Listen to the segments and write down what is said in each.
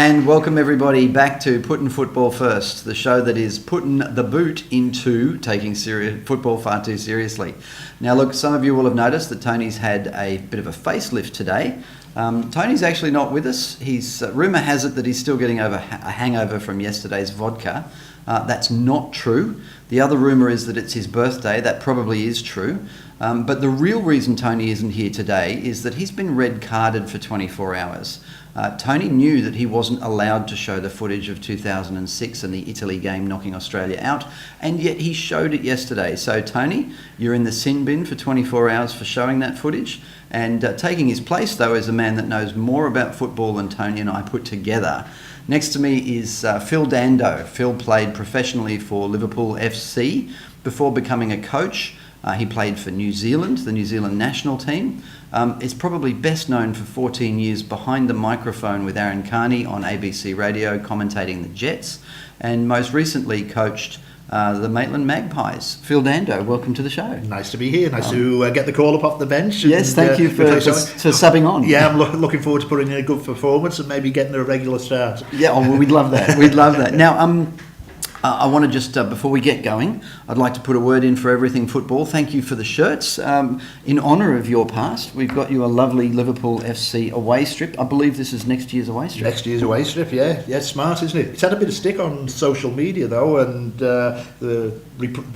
And welcome everybody back to Putting Football First, the show that is putting the boot into taking football far too seriously. Now look, some of you will have noticed that Tony's had a bit of a facelift today. Tony's actually not with us. Rumour has it that he's still getting over a hangover from yesterday's vodka. That's not true. The other rumour is that it's his birthday. That probably is true. But the real reason Tony isn't here today is that he's been red carded for 24 hours. Tony knew that he wasn't allowed to show the footage of 2006 and the Italy game knocking Australia out, and yet he showed it yesterday. So Tony, you're in the sin bin for 24 hours for showing that footage, and taking his place though is a man that knows more about football than Tony and I put together. Next to me is Phil Dando. Phil played professionally for Liverpool FC before becoming a coach. He played for New Zealand, the New Zealand national team. Is probably best known for 14 years behind the microphone with Aaron Carney on ABC Radio, commentating the Jets, and most recently coached the Maitland Magpies. Phil Dando, welcome to the show. Nice to be here. Nice to get the call up off the bench. Yes, thank you for subbing on. Yeah, I'm looking forward to putting in a good performance and maybe getting a regular start. Yeah, well, we'd love that. We'd love that. Now, I want to just, before we get going, I'd like to put a word in for Everything Football. Thank you for the shirts. In honour of your past, we've got you a lovely Liverpool FC away strip. I believe this is next year's away strip. Next year's away strip, yeah. Yeah, smart, isn't it? It's had a bit of stick on social media, though, and the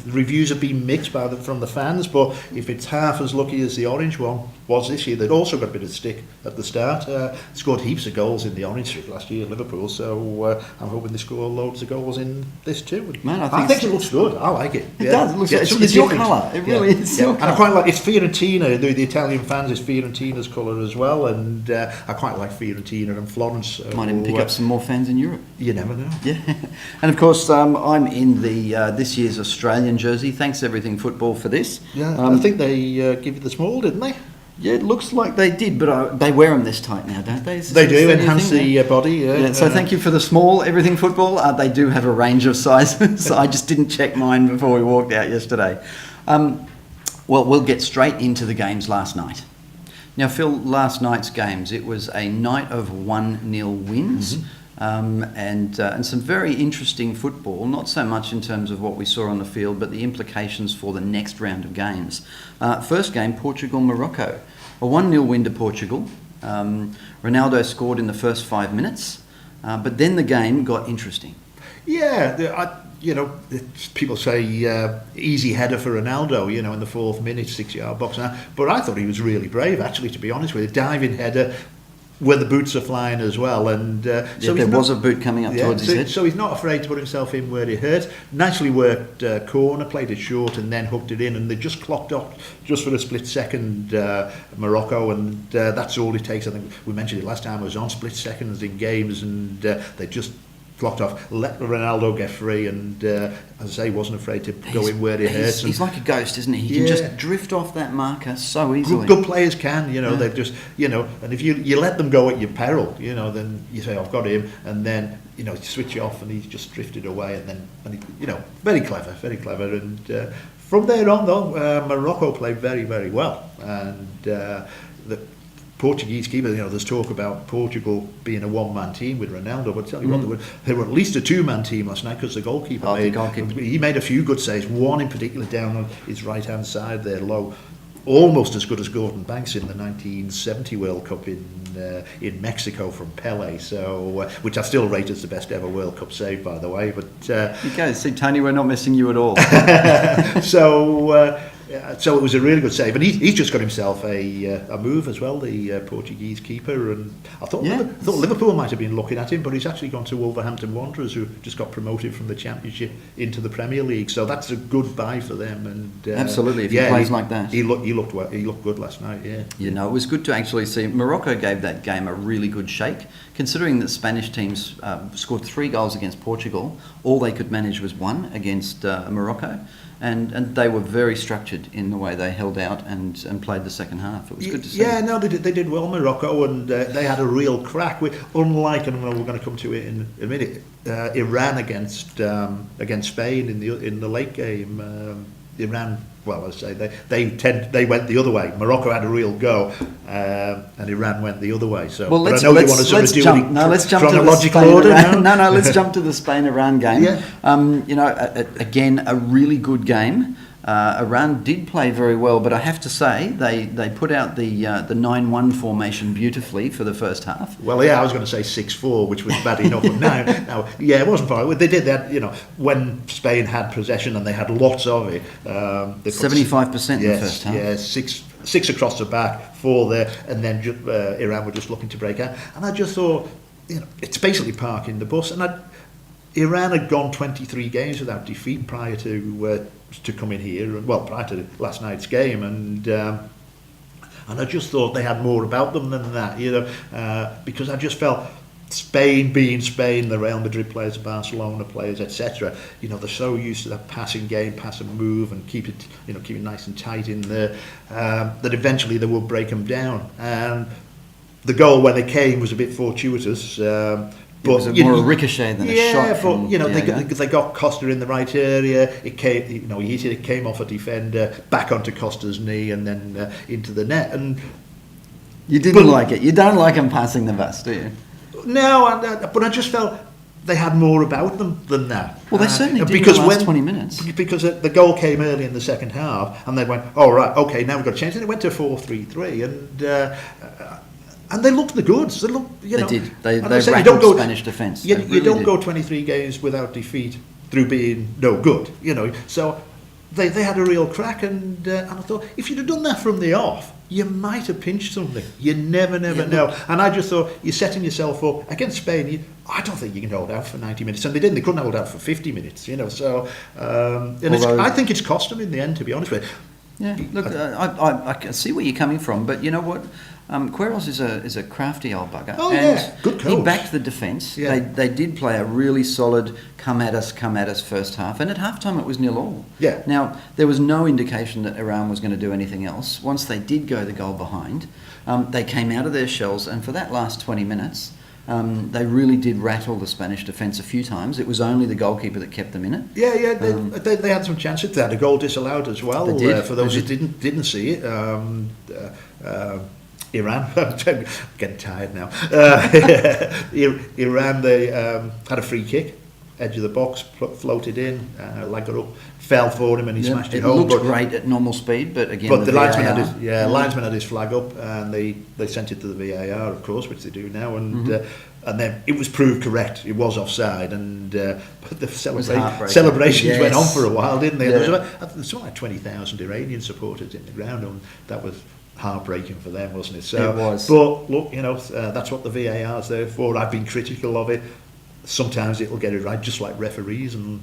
reviews have been mixed from the fans, but if it's half as lucky as the orange one was this year, they'd also got a bit of stick at the start. Scored heaps of goals in the orange strip last year at Liverpool, so I'm hoping they score loads of goals in this too. Man, I think it looks good. I like it. It does. It looks it's your colour. It really is. Yeah. And I quite like it's Fiorentina. The Italian fans is Fiorentina's colour as well, and I quite like Fiorentina and Florence. Might even pick up some more fans in Europe. You never know. Yeah, and of course I'm in the this year's Australian jersey. Thanks Everything Football for this. Yeah, I think they give you the small, didn't they? Yeah, it looks like they did, but they wear them this tight now, don't they? They do, enhance the body. Yeah. So thank you for the small Everything Football. They do have a range of sizes. I just didn't check mine before we walked out yesterday. Well, we'll get straight into the games last night. Now, Phil, last night's games, it was a night of 1-0 wins. Mm-hmm. And some very interesting football, not so much in terms of what we saw on the field, but the implications for the next round of games. First game, Portugal-Morocco. A 1-0 win to Portugal. Ronaldo scored in the first 5 minutes, but then the game got interesting. Yeah, people say easy header for Ronaldo, in the 4th minute, 6-yard box. But I thought he was really brave, actually, to be honest with you. Diving header, where the boots are flying as well, and so there was a boot coming up towards his head. So he's not afraid to put himself in where it hurts. Nicely worked corner, played it short, and then hooked it in, and they just clocked off just for a split second, Morocco, and that's all it takes. I think we mentioned it last time. It was on split seconds in games, and they just clocked off, let Ronaldo get free, and as I say, wasn't afraid to go in where it hurts. He's like a ghost, isn't he? He can just drift off that marker so easily. Good players can, they've just, and if you let them go at your peril, then you say, I've got him, and then, you switch off, and he's just drifted away, and very clever, and from there on, though, Morocco played very, very well, and the Portuguese keeper, there's talk about Portugal being a one-man team with Ronaldo, but tell you what, they were at least a two-man team last night because the goalkeeper made a few good saves, one in particular down on his right-hand side there, low, almost as good as Gordon Banks in the 1970 World Cup in Mexico from Pele, so which I still rate as the best ever World Cup save, by the way. But you go, see, Tony, we're not missing you at all. So it was a really good save, and he's just got himself a move as well, the Portuguese keeper. And I thought Liverpool might have been looking at him, but he's actually gone to Wolverhampton Wanderers, who just got promoted from the Championship into the Premier League. So that's a good buy for them. And absolutely, if he plays like that, he looked well. He looked good last night. Yeah. It was good to actually see. Morocco gave that game a really good shake, considering that Spanish teams scored 3 goals against Portugal. All they could manage was 1 against Morocco. And they were very structured in the way they held out and played the second half. It was good to see. Yeah, no, they did well, Morocco, and they had a real crack. Unlike, and we're going to come to it in a minute, Iran against Spain in the late game. Iran, well, I say they went the other way. Morocco had a real go, and Iran went the other way. So, well, but I know you want to sort of do it in let's jump chronological to the order. No, let's jump to the Spain-Iran game. Yeah. Again, a really good game. Iran did play very well, but I have to say they put out the 9-1 formation beautifully for the first half. Well, yeah, I was going to say 6-4, which was bad enough. But now, yeah, it wasn't far. They did that, when Spain had possession and they had lots of it. 75% in the first half. Yeah, six across the back, 4 there, and then Iran were just looking to break out. And I just thought, it's basically parking the bus. And Iran had gone 23 games without defeat prior to coming here, well, prior to last night's game, and I just thought they had more about them than that, because I just felt Spain being Spain, the Real Madrid players, the Barcelona players, etc. They're so used to that passing game, pass and move, and keep it nice and tight in there, that eventually they will break them down. And the goal when it came was a bit fortuitous. But it was more a ricochet than a shot. They got Costa in the right area. It came, he hit it. It came off a defender, back onto Costa's knee, and then into the net. And you didn't like it. You don't like him passing the bus, do you? No, but I just felt they had more about them than that. Well, they certainly did in the last 20 minutes. Because the goal came early in the second half, and they went, "Oh right, okay, now we've got to change." And it went to 4-3-3, and they looked the goods. They looked, They did. They rattled Spanish defence. You don't go 23 games without defeat through being no good. So they had a real crack, and I thought if you'd have done that from the off, you might have pinched something. You never know. And I just thought you're setting yourself up against Spain. I don't think you can hold out for 90 minutes, and they didn't. They couldn't hold out for 50 minutes. So I think it's cost them in the end, to be honest with you. Yeah, look, I can see where you're coming from, but you know what? Queiroz is a crafty old bugger. Oh, yeah, good coach. He backed the defence. Yeah. They did play a really solid come at us first half, and at halftime it was 0-0. Yeah. Now, there was no indication that Iran was going to do anything else. Once they did go the goal behind, they came out of their shells, and for that last 20 minutes, they really did rattle the Spanish defence a few times. It was only the goalkeeper that kept them in it. Yeah, they had some chances. They had a goal disallowed as well. They did. For those who didn't see it. Iran, I'm getting tired now. Iran, they had a free kick, edge of the box, floated in, leg it up, fell for him, and he smashed it home. It looked great at normal speed, but again, the linesman had his flag up, and they sent it to the VAR, of course, which they do now, and then it was proved correct. It was offside, and but the celebrations went on for a while, didn't they? Yeah. There was like 20,000 Iranian supporters in the ground, and that was heartbreaking for them, wasn't it? So, it was. But look, that's what the VAR's there for. I've been critical of it. Sometimes it'll get it right, just like referees and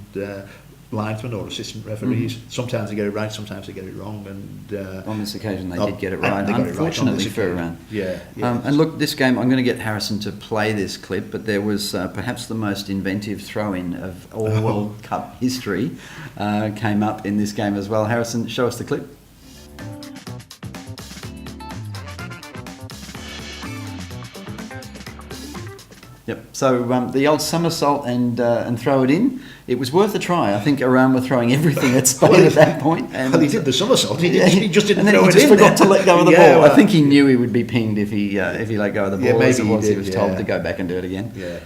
linesmen or assistant referees. Sometimes they get it right, sometimes they get it wrong. And on this occasion, they did get it right. Unfortunately for Iran. Yeah. And look, this game, I'm going to get Harrison to play this clip, but there was perhaps the most inventive throw-in of all World Cup history came up in this game as well. Harrison, show us the clip. Yep. So the old somersault and throw it in. It was worth a try. I think Iran were throwing everything at Spain at that point. And he did the somersault. He just didn't throw it in. And then he just forgot to let go of the ball. Well, I think he knew he would be pinged if he let go of the ball. Yeah, maybe he was told to go back and do it again. Yeah,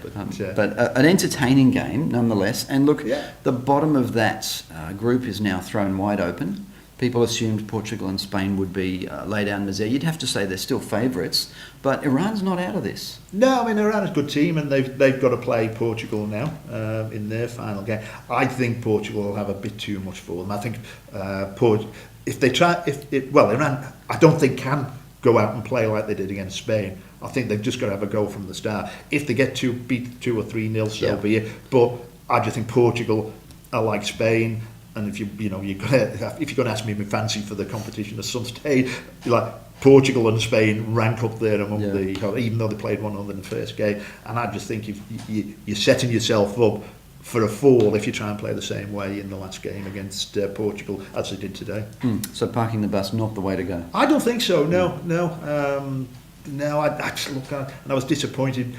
but an entertaining game nonetheless. And look, the bottom of that group is now thrown wide open. People assumed Portugal and Spain would be laid down misère. You'd have to say they're still favourites, but Iran's not out of this. No, I mean, Iran's a good team, and they've got to play Portugal now in their final game. I think Portugal will have a bit too much for them. I think Iran, I don't think can go out and play like they did against Spain. I think they've just got to have a go from the start. If they get beat 2 or 3-0, so be it. But I just think Portugal are like Spain. And if you're going to ask me my fancy for the competition at some stage, like Portugal and Spain rank up there among even though they played 1-0 in the first game. And I just think if you're setting yourself up for a fall if you try and play the same way in the last game against Portugal as they did today. So parking the bus not the way to go. I don't think so. No. I was disappointed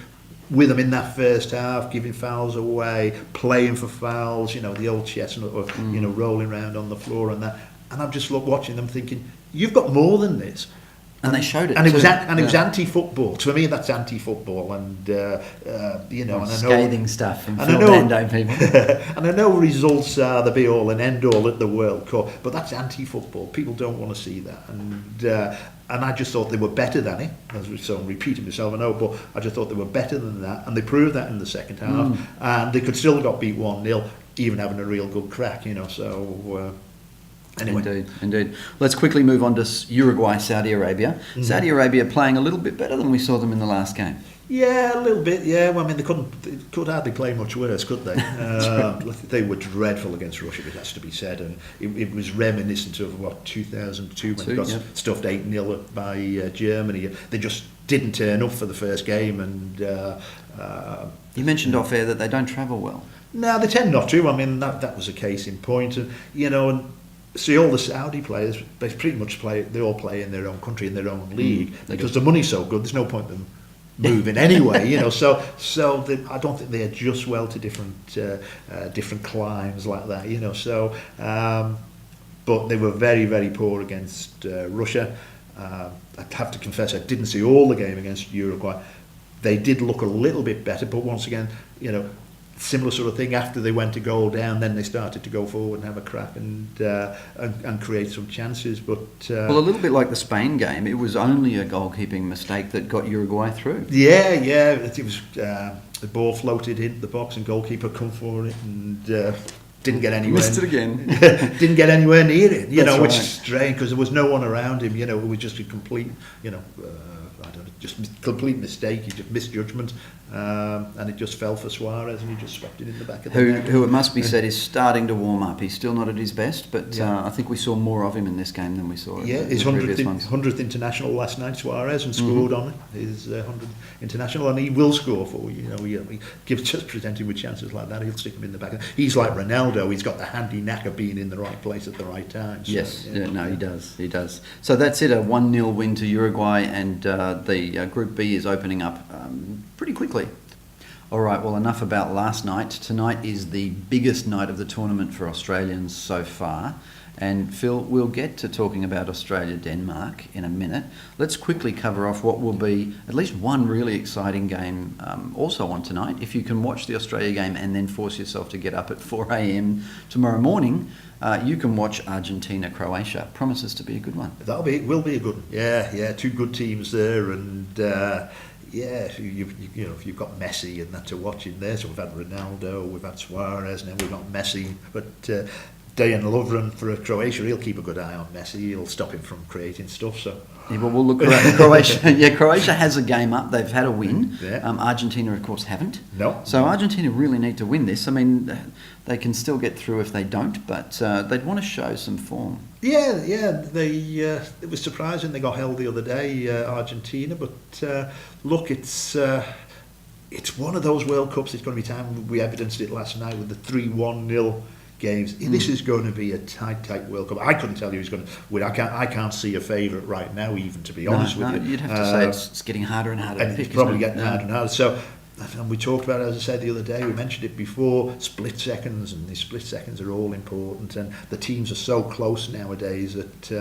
with them in that first half, giving fouls away, playing for fouls, the old chestnut, or, rolling around on the floor and that. And I'm just watching them thinking, you've got more than this. And they showed it. And it was it was anti-football. To me, that's anti-football, and and I know scathing stuff from Phil Dando people. And I know results are the be-all and end-all at the World Cup, but that's anti-football. People don't want to see that, and I just thought they were better than it. So I'm repeating myself, I know, but I just thought they were better than that, and they proved that in the second half, and they could still have got beat 1-0, even having a real good crack. So. Anyway. Indeed. Let's quickly move on to Uruguay, Saudi Arabia. Mm-hmm. Saudi Arabia playing a little bit better than we saw them in the last game. Yeah, a little bit. Yeah, well, I mean, they could hardly play much worse, could they? They were dreadful against Russia, it has to be said, and it was reminiscent of 2002 when they got stuffed 8-0 by Germany. They just didn't turn up for the first game, and you mentioned off air that they don't travel well. No, they tend not to. I mean, that was a case in point, and see, all the Saudi players, they pretty much they all play in their own country, in their own league, because the money's so good, there's no point in them moving anyway, so I don't think they adjust well to different climes like that, so but they were very, very poor against Russia. I have to confess, I didn't see all the game against Uruguay. They did look a little bit better, but once again, similar sort of thing. After they went a goal down, then they started to go forward and have a crack and create some chances. But well, a little bit like the Spain game, it was only a goalkeeping mistake that got Uruguay through. Yeah, it was the ball floated into the box and goalkeeper come for it and didn't get anywhere. Missed it again. Didn't get anywhere near it. That's which right. is strange because there was no one around him. It was just a complete, complete mistake. He just misjudgment. And it just fell for Suarez, and he just swept it in the back of the net. Who it must be said is starting to warm up. He's still not at his best, but I think we saw more of him in this game than we saw. His 100th international last night, Suarez, and scored on his 100th international, and he will score for you. He just present him with chances like that. He'll stick him in the back. He's like Ronaldo. He's got the handy knack of being in the right place at the right time. So, yes, he does. So that's it. A 1-0 win to Uruguay, and the Group B is opening up pretty quickly. All right, well, enough about last night. Tonight is the biggest night of the tournament for Australians so far. And Phil, we'll get to talking about Australia-Denmark in a minute. Let's quickly cover off what will be at least one really exciting game also on tonight. If you can watch the Australia game and then force yourself to get up at 4 a.m. tomorrow morning, you can watch Argentina-Croatia. Promises to be a good one. Will be a good one. Yeah, two good teams there, and if you've got Messi and that to watch in there. So we've had Ronaldo, we've had Suarez, and then we've got Messi. But Dejan Lovren for Croatia, he'll keep a good eye on Messi. He'll stop him from creating stuff. So we'll look around. Croatia. Croatia has a game up. They've had a win. Yeah. Argentina, of course, haven't. No. So Argentina really need to win this. I mean, they can still get through if they don't, but they'd want to show some form. Yeah. It was surprising they got held the other day, Argentina. But look, it's one of those World Cups. It's going to be time. We evidenced it last night with the 3-1-0 games. This is going to be a tight World Cup. I couldn't tell you who's going to win. I can't see a favourite right now, even, to be honest with you. You'd have to say it's getting harder and harder to pick. It's probably getting harder and harder. So, and we talked about it, as I said the other day, we mentioned it before, split seconds, and these split seconds are all important, and the teams are so close nowadays that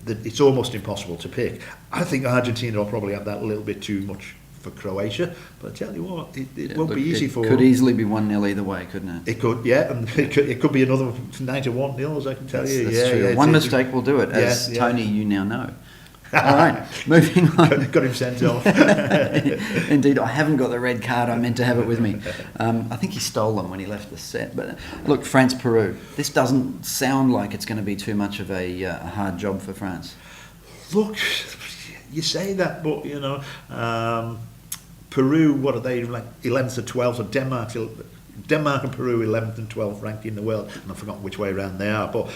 it's almost impossible to pick. I think Argentina will probably have that a little bit too much for Croatia, but I tell you what, it won't be easy for them. It could easily be 1-0 either way, couldn't it? It could, and it could be another 9-1-0, I can tell you. That's true. One mistake will do it, as Tony, you now know. All right, moving on. Got him sent off. Indeed, I haven't got the red card. I meant to have it with me. I think he stole them when he left the set. But look, France-Peru. This doesn't sound like it's going to be too much of a hard job for France. Look, you say that, but Peru, what are they, like 11th or 12th? So Denmark and Peru 11th and 12th ranked in the world, and I've forgotten which way around they are, but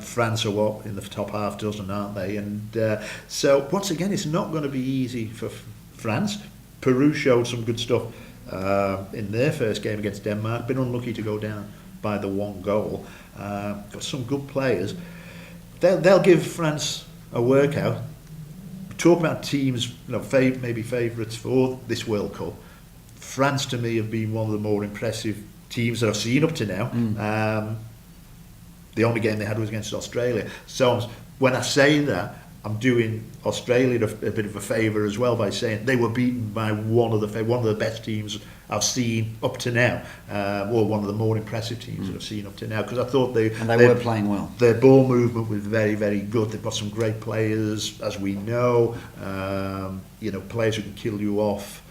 France are in the top half dozen, aren't they? And so once again, it's not going to be easy for France. Peru showed some good stuff in their first game against Denmark, been unlucky to go down by the one goal. Got some good players. They'll give France a workout. Talk about teams, maybe favourites for this World Cup. France to me have been one of the more impressive teams that I've seen up to now. The only game they had was against Australia. So when I say that, I'm doing Australia a bit of a favour as well by saying they were beaten by one of the best teams I've seen up to now, or one of the more impressive teams that I've seen up to now. Because I thought they were playing well. Their ball movement was very, very good. They've got some great players, as we know. Players who can kill you off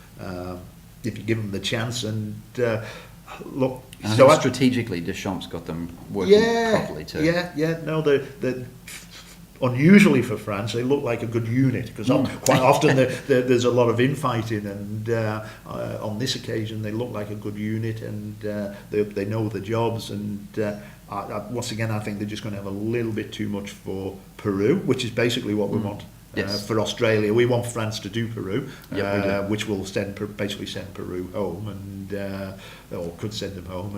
if you give them the chance. And look. And I think strategically, Deschamps got them working properly too. No, they're unusually for France, they look like a good unit, because quite often there's a lot of infighting, and on this occasion they look like a good unit, and they know the jobs, and once again I think they're just going to have a little bit too much for Peru, which is basically what we want. Yes. For Australia, we want France to do Peru, which will basically send Peru home, and or could send them home,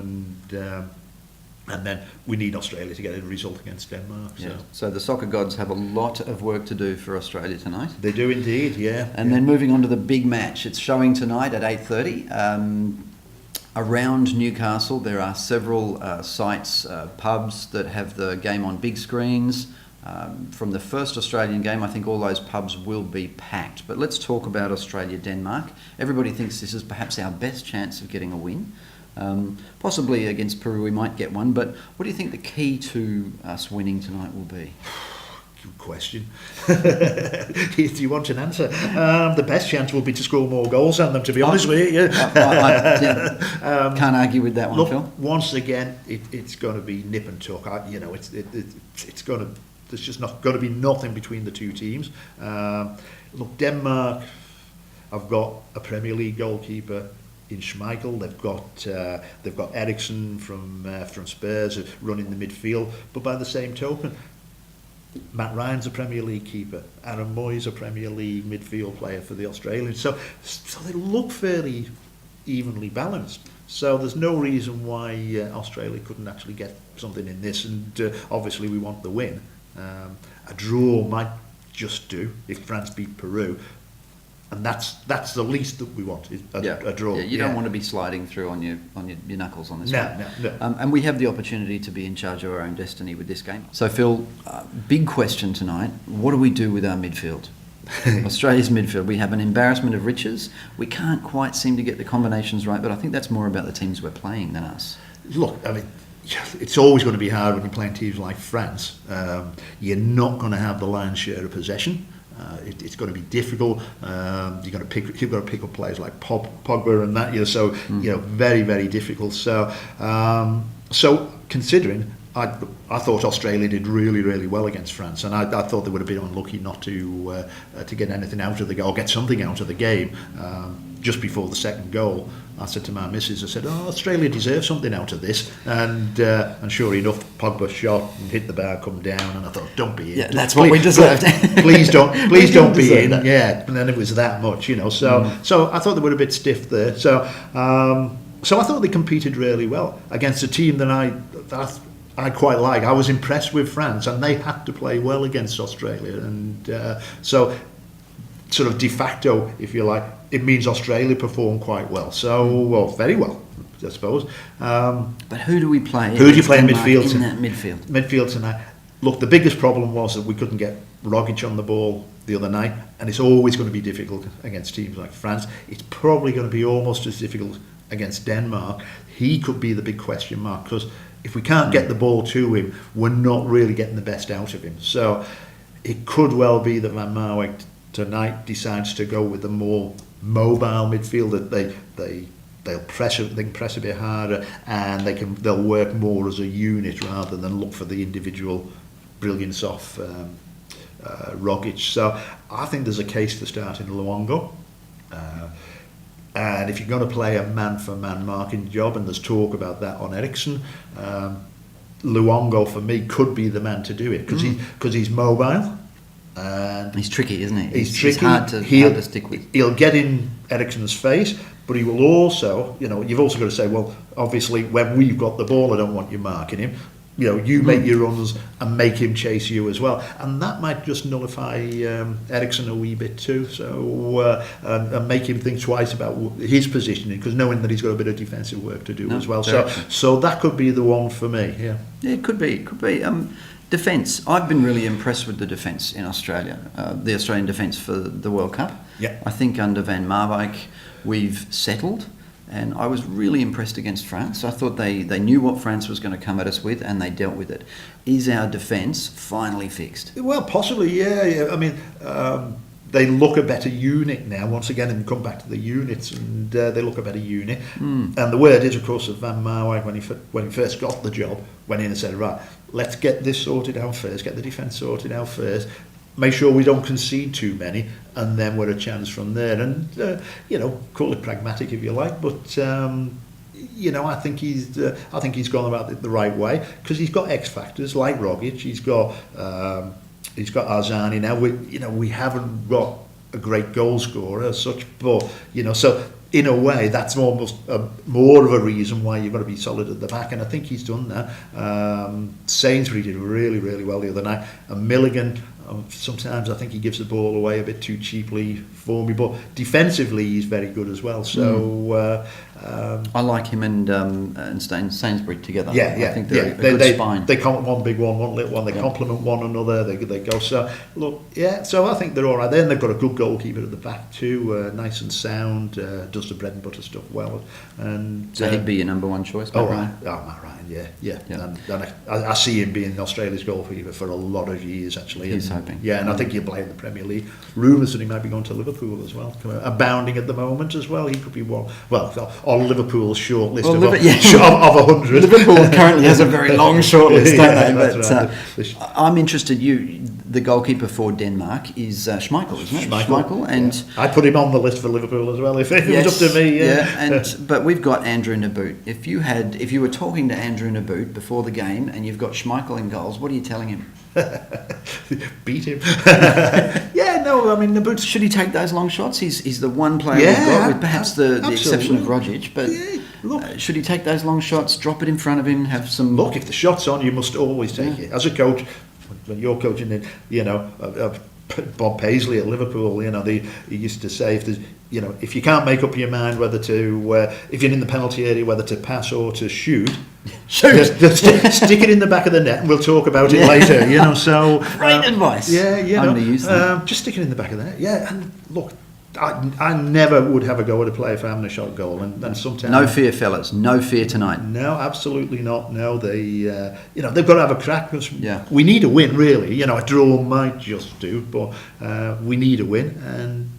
and then we need Australia to get a result against Denmark. So the soccer gods have a lot of work to do for Australia tonight. They do indeed, And then moving on to the big match, it's showing tonight at 8:30. Around Newcastle, there are several sites, pubs that have the game on big screens. From the first Australian game, I think all those pubs will be packed. But let's talk about Australia-Denmark. Everybody thinks this is perhaps our best chance of getting a win. Possibly against Peru we might get one, but what do you think the key to us winning tonight will be? Good question. Do you want an answer? The best chance will be to score more goals than them, to be honest with you. Can't argue with that one, look, Phil. Once again, it's going to be nip and tuck. It's going to. There's just not going to be nothing between the two teams. Look, Denmark have got a Premier League goalkeeper in Schmeichel. They've got Eriksen from Spurs running the midfield. But by the same token, Matt Ryan's a Premier League keeper. Aaron Moy's a Premier League midfield player for the Australians. So they look fairly evenly balanced. So there's no reason why Australia couldn't actually get something in this. And obviously we want the win. A draw might just do if France beat Peru. And that's the least that we want, is a draw. Yeah, you don't want to be sliding through on your knuckles on this one. No. And we have the opportunity to be in charge of our own destiny with this game. So Phil, big question tonight, what do we do with our midfield? Australia's midfield, we have an embarrassment of riches. We can't quite seem to get the combinations right, but I think that's more about the teams we're playing than us. Look, I mean, it's always going to be hard when you're playing teams like France. You're not going to have the lion's share of possession. It's going to be difficult. You've got to pick up players like Pogba and that. So very, very difficult. So considering, I thought Australia did really, really well against France, and I thought they would have been unlucky not to get anything out of the game, or get something out of the game. Just before the second goal, I said to my missus, I said, Australia deserves something out of this, and sure enough, Pogba shot and hit the bar, come down, and I thought, don't be in. Yeah, that's what we deserved. please don't be in. That. Yeah, and then it was that much, So I thought they were a bit stiff there. So I thought they competed really well against a team that I quite like. I was impressed with France, and they had to play well against Australia, and so sort of de facto, if you like, it means Australia performed quite well. Very well, I suppose. But who do we play? Who do you play in midfield? In that midfield. Midfield tonight. Look, the biggest problem was that we couldn't get Rogic on the ball the other night, and it's always going to be difficult against teams like France. It's probably going to be almost as difficult against Denmark. He could be the big question mark, because if we can't get the ball to him, we're not really getting the best out of him. So it could well be that Van Marwijk tonight decides to go with a more mobile midfield, that they'll press it, they can press a bit harder, and they'll work more as a unit rather than look for the individual brilliance of Rogic. So I think there's a case for starting Luongo. And if you're going to play a man-for-man marking job, and there's talk about that on Eriksen, Luongo for me could be the man to do it, because he's mobile. And he's tricky, isn't he? He's tricky. He's hard to stick with. He'll get in Eriksen's face, but he will also, you've also got to say, well, obviously when we've got the ball, I don't want you marking him. you make your runs and make him chase you as well, and that might just nullify Eriksen a wee bit too. So and make him think twice about his positioning, because knowing that he's got a bit of defensive work to do as well. So that could be the one for me. Yeah, it could be. Defence. I've been really impressed with the defence in Australia, the Australian defence for the World Cup. Yeah. I think under Van Marwijk we've settled, and I was really impressed against France. I thought they knew what France was going to come at us with, and they dealt with it. Is our defence finally fixed? Well, possibly, yeah. I mean, they look a better unit now, once again, and come back to the units, and they look a better unit. And the word is, of course, that Van Marwijk, when he first got the job, went in and said, right, let's get this sorted out first, get the defence sorted out first, make sure we don't concede too many, and then we're a chance from there. And, call it pragmatic if you like, but... I think he's gone about it the right way, because he's got X factors like Rogic. He's got Arzani now. We haven't got a great goal scorer as such, but so in a way that's almost more of a reason why you've got to be solid at the back, and I think he's done that. Sainsbury did really, really well the other night, and Milligan. Sometimes I think he gives the ball away a bit too cheaply for me, but defensively he's very good as well. So I like him and Sainsbury together. Yeah, I think they're a good spine. They one big one, one little one. They complement one another. They go. So look, yeah. So I think they're all right. Then they've got a good goalkeeper at the back too, nice and sound. Does the bread and butter stuff well. And so he'd be your number one choice. Matt Ryan. Yeah. And I see him being Australia's goalkeeper for a lot of years actually. He's hoping. Yeah, and I think he'll play in the Premier League. Rumours that he might be going to Liverpool as well, abounding at the moment as well. He could be one. Well, on Liverpool's short list of 100. Liverpool currently has a very long short list, don't they? But I'm interested. The goalkeeper for Denmark is Schmeichel, isn't it? Schmeichel, and I put him on the list for Liverpool as well. If it was up to me, but we've got Andrew Naboot. If you were talking to Andrew Naboot before the game, and you've got Schmeichel in goals, what are you telling him? Beat him. Naboot. Should he take those long shots? He's the one player we've got, with perhaps the exception of Rogic. But should he take those long shots? Drop it in front of him. Have some. Look, if the shot's on, you must always take it. As a coach, when you're coaching, Bob Paisley at Liverpool, he used to say, if you can't make up your mind whether to, if you're in the penalty area, whether to pass or to shoot, just stick it in the back of the net, and we'll talk about it later. So great advice. Yeah, I'm going to use that. Just stick it in the back of the net. Yeah, and look. I never would have a go at a player for having a shot goal, and sometimes no fear, fellas, no fear tonight. No, absolutely not. No, they they've got to have a crack, because we need a win, really. A draw might just do, but we need a win, and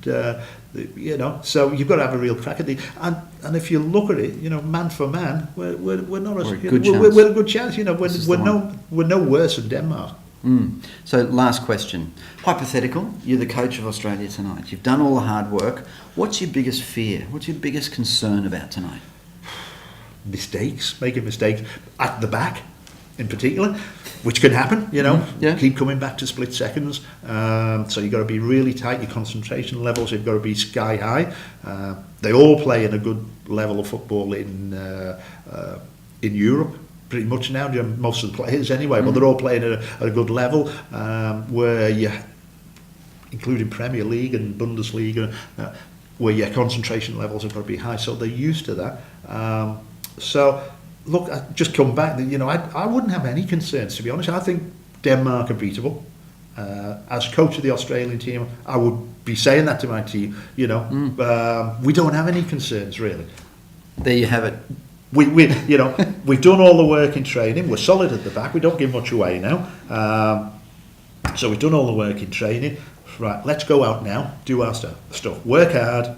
so you've got to have a real crack at it. And if you look at it, man for man, we're not we're a good chance. We're no worse than Denmark. So last question. Hypothetical, you're the coach of Australia tonight. You've done all the hard work. What's your biggest fear? What's your biggest concern about tonight? Making mistakes at the back in particular, which can happen, keep coming back to split seconds. So you've got to be really tight. Your concentration levels have got to be sky high. They all play in a good level of football in Europe. Pretty much now, most of the players anyway, but they're all playing at a good level, where including Premier League and Bundesliga, where your concentration levels have got to be high, so they're used to that. So, look, I just come back. I wouldn't have any concerns, to be honest. I think Denmark are beatable. As coach of the Australian team, I would be saying that to my team. We don't have any concerns really. There you have it. We've done all the work in training. We're solid at the back. We don't give much away now. So we've done all the work in training. Right, let's go out now, do our stuff, work hard.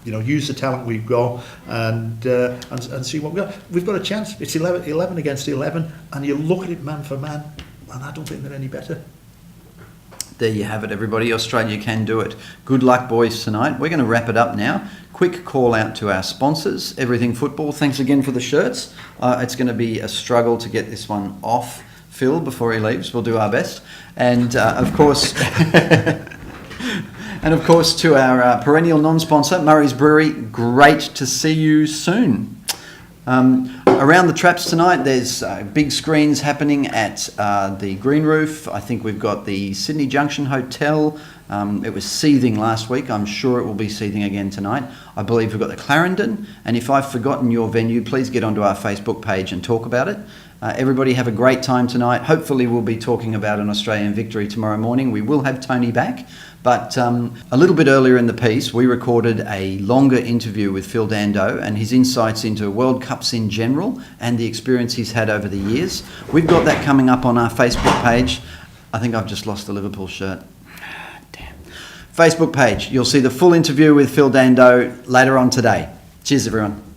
Use the talent we've got, and see what we got. We've got a chance. It's 11 against 11, and you look at it man for man, and I don't think they're any better. There you have it, everybody. Australia can do it. Good luck, boys, tonight. We're going to wrap it up now. Quick call out to our sponsors, Everything Football. Thanks again for the shirts. It's going to be a struggle to get this one off Phil before he leaves. We'll do our best. And of course, to our perennial non-sponsor, Murray's Brewery. Great to see you soon. Around the traps tonight, there's big screens happening at the Green Roof. I think we've got the Sydney Junction Hotel. It was seething last week. I'm sure it will be seething again tonight. I believe we've got the Clarendon. And if I've forgotten your venue, please get onto our Facebook page and talk about it. Everybody have a great time tonight. Hopefully we'll be talking about an Australian victory tomorrow morning. We will have Tony back. But a little bit earlier in the piece, we recorded a longer interview with Phil Dando and his insights into World Cups in general and the experience he's had over the years. We've got that coming up on our Facebook page. I think I've just lost the Liverpool shirt. Damn. Facebook page. You'll see the full interview with Phil Dando later on today. Cheers, everyone.